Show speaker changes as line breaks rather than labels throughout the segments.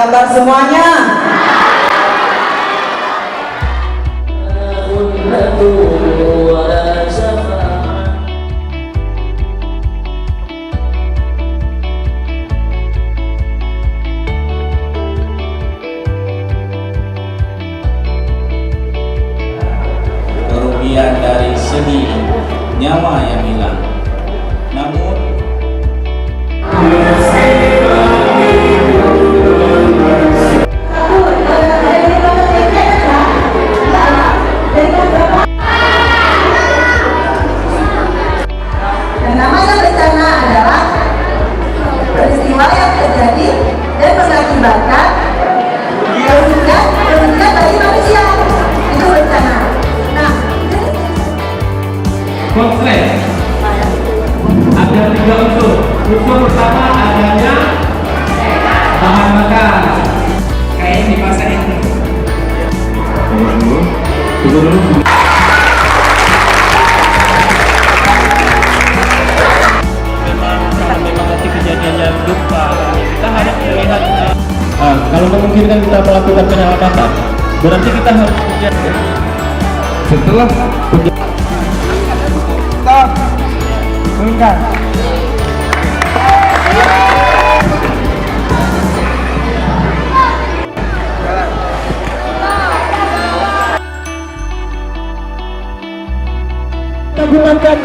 kabar semuanya?
Kerugian dari segi nyawa yang hilang, namun
yang namanya bencana adalah peristiwa yang terjadi dan mengakibatkan kerugian bagi manusia, itu bencana. Nah,
Konslet ada 3 unsur. Unsur pertama adanya bahan bakar. Kayak di pasar itu. Tunggu dulu.
Memang nanti kejadiannya gempa, kita harus melihatnya.
Kalau memungkinkan kita melakukan penyelamatan, berarti kita harus setelah stop, turunkan. Kita gunakan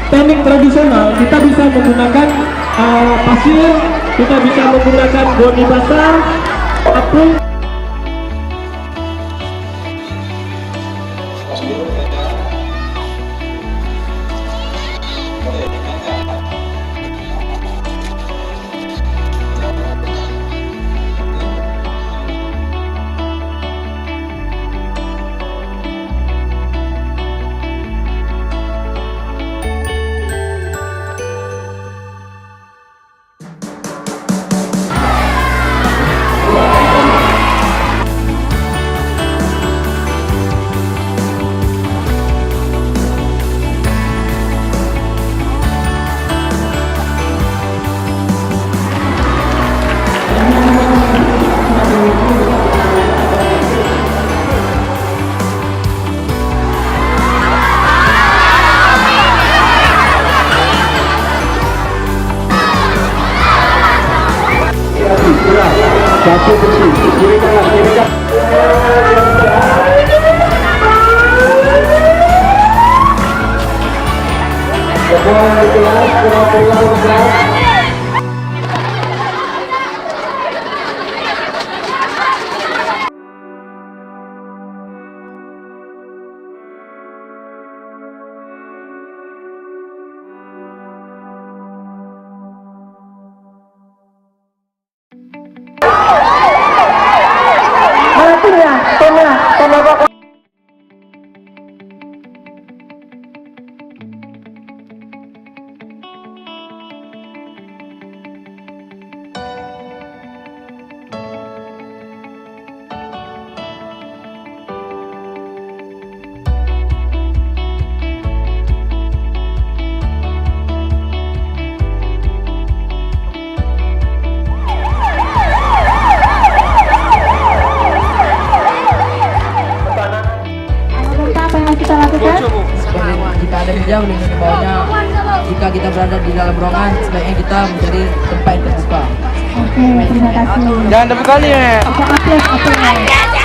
teknik tradisional, kita bisa menggunakan pasir, kita bisa menggunakan goni basah, apung. Satu bersih, kiri kanan, kiri kanan. Semua yang dikelas, pulang-pulang kelas.
Jika ada hijau dengan di bawahnya, jika kita berada di dalam ruangan, sebaiknya kita mencari tempat yang terbuka.
oke, terima kasih.
Jangan tepuk kali ya.
Oke.